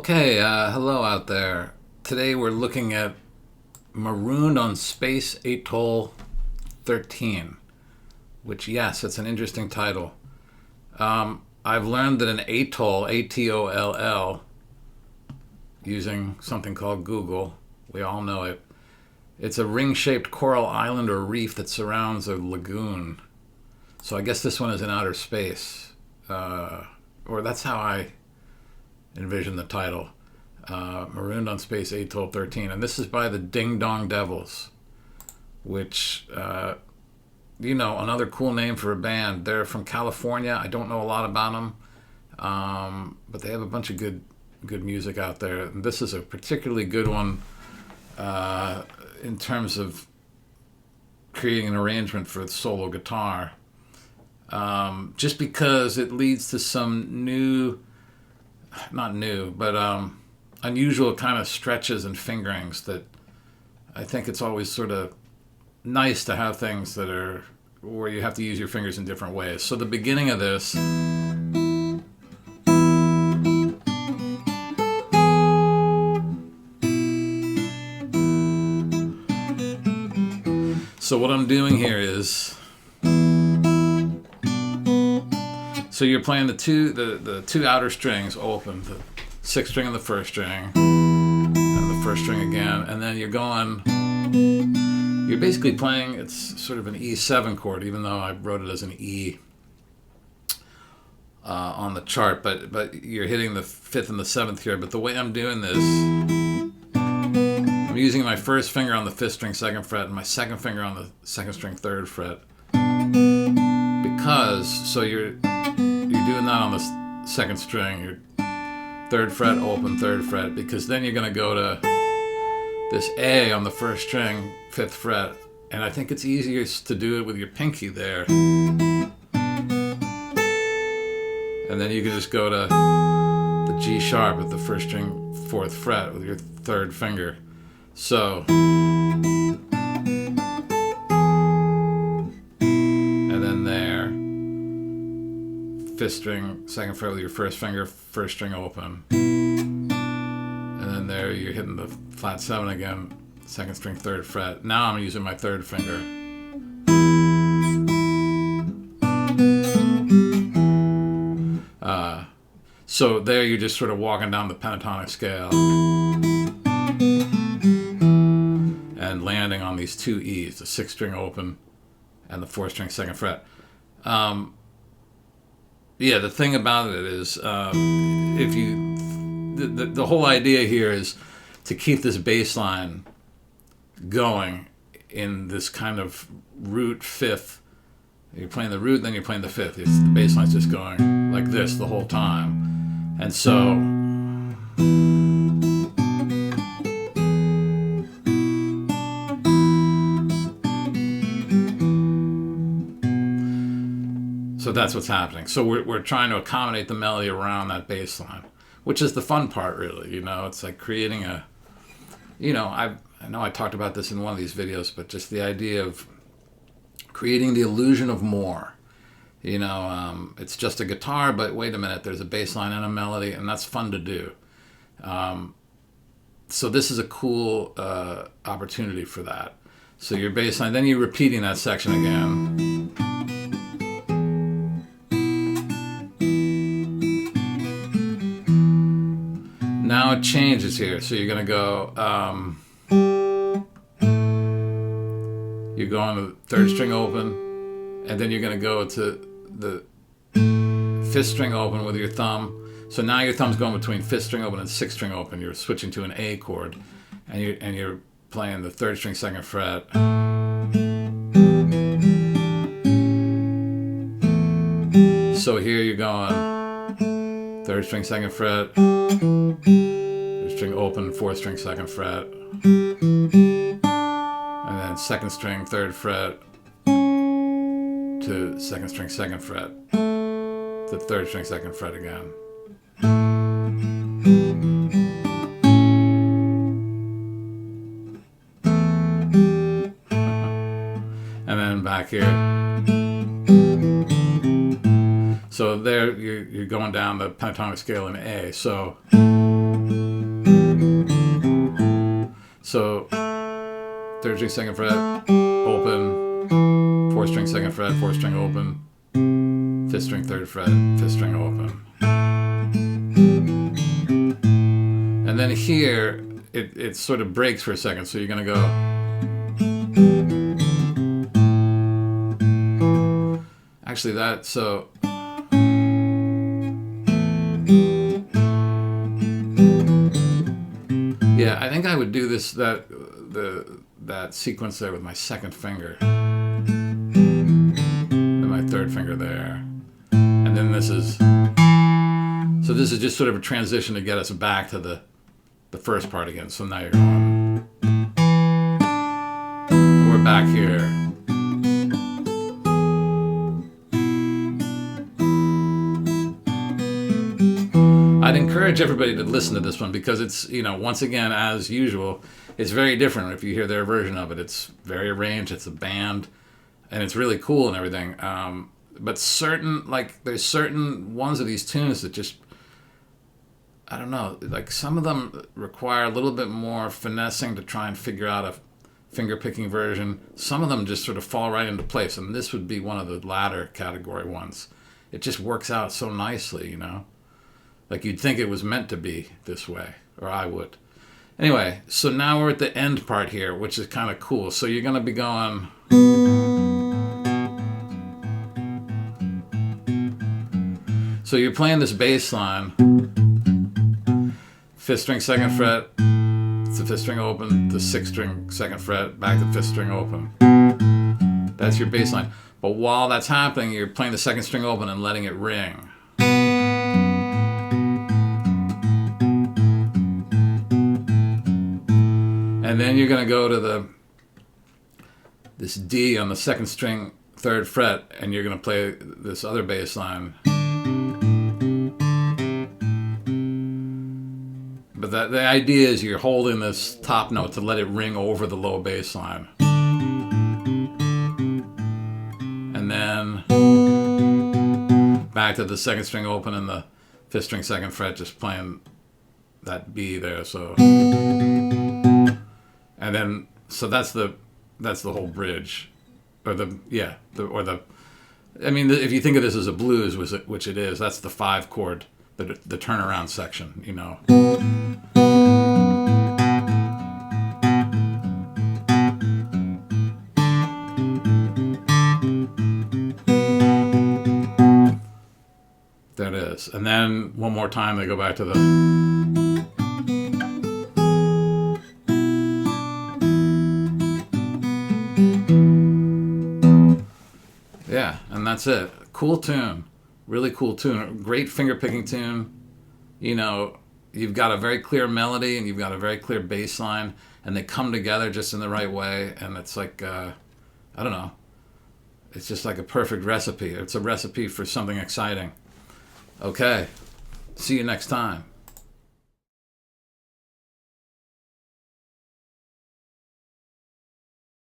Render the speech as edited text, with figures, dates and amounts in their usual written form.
Okay, hello out there. Today we're looking at Marooned on Space Atoll 13, which, yes, it's an interesting title. I've learned that an atoll, A-T-O-L-L, using something called Google, we all know it, it's a ring-shaped coral island or reef that surrounds a lagoon. So I guess this one is in outer space. Or that's how I envision the title. Marooned on Space Atoll 13. And this is by the Ding Dong Devils, which, another cool name for a band. They're from California. I don't know a lot about them, but they have a bunch of good music out there. And this is a particularly good one in terms of creating an arrangement for the solo guitar. Just because it leads to some unusual kind of stretches and fingerings that I think it's always sort of nice to have things that are where you have to use your fingers in different ways. So the beginning of this, so what I'm doing here is, so you're playing the two outer strings open, the sixth string and the first string, and the first string again, and then you're basically playing, it's sort of an E7 chord, even though I wrote it as an E on the chart, but you're hitting the fifth and the seventh here. But the way I'm doing this, I'm using my first finger on the fifth string second fret and my second finger on the second string third fret, because so you're doing that on the second string, your third fret open, third fret, because then you're going to go to this A on the first string, fifth fret, and I think it's easiest to do it with your pinky there. And then you can just go to the G sharp at the first string, fourth fret with your third finger. So, and then there, fifth string, second fret with your first finger, first string open. And then there you're hitting the flat seven again, second string, third fret. Now I'm using my third finger. So there you're just sort of walking down the pentatonic scale and landing on these two E's, the sixth string open and the fourth string second fret. The thing about it is, if you, the whole idea here is to keep this bass line going in this kind of root fifth. You're playing the root, then you're playing the fifth. The bass line's just going like this the whole time. And so, that's what's happening. So we're trying to accommodate the melody around that bass line, which is the fun part, really. It's like creating I know I talked about this in one of these videos, but just the idea of creating the illusion of more. It's just a guitar, but wait a minute, there's a bass line and a melody, and that's fun to do. So this is a cool opportunity for that. So your bass line, then you're repeating that section again. Now it changes here, so you're going to go, you're going to the third string open, and then you're going to go to the fifth string open with your thumb. So now your thumb's going between fifth string open and sixth string open. You're switching to an A chord, and you're playing the third string second fret. So here you're going third string second fret, third string open, fourth string second fret, and then second string third fret to second string second fret, to third string second fret again. And then back here. So there you're going down the pentatonic scale in A. So So 3rd string, 2nd fret, open, 4th string, 2nd fret, 4th string, open, 5th string, 3rd fret, 5th string, open. And then here, it sort of breaks for a second, so you're going to go. Actually, so. Yeah, I think I would do that sequence there with my 2nd finger. And my 3rd finger there. And then this is just sort of a transition to get us back to the first part again. So now you're going. We're back here. I'd encourage everybody to listen to this one because it's, once again, as usual, it's very different if you hear their version of it. It's very arranged, it's a band, and it's really cool and everything. But there's certain ones of these tunes that just, I don't know, like some of them require a little bit more finessing to try and figure out a finger-picking version. Some of them just sort of fall right into place, and this would be one of the latter category ones. It just works out so nicely, Like you'd think it was meant to be this way, or I would. Anyway, so now we're at the end part here, which is kind of cool. So you're going to be going. So you're playing this bass line. 5th string, 2nd fret. It's the 5th string open. The 6th string, 2nd fret. Back to 5th string open. That's your bass line. But while that's happening, you're playing the 2nd string open and letting it ring. And then you're going to go to this D on the 2nd string, 3rd fret, and you're going to play this other bass line. But the idea is you're holding this top note to let it ring over the low bass line. And then back to the 2nd string open and the 5th string, 2nd fret, just playing that B there. So. And then, so that's the whole bridge, I mean, if you think of this as a blues, which it is, that's the 5 chord, the turnaround section, There it is. And then one more time they go back to the. Yeah, and that's it. Cool tune. Really cool tune. Great finger picking tune. You've got a very clear melody and you've got a very clear bass line, and they come together just in the right way, and it's like, I don't know. It's just like a perfect recipe. It's a recipe for something exciting. Okay. See you next time.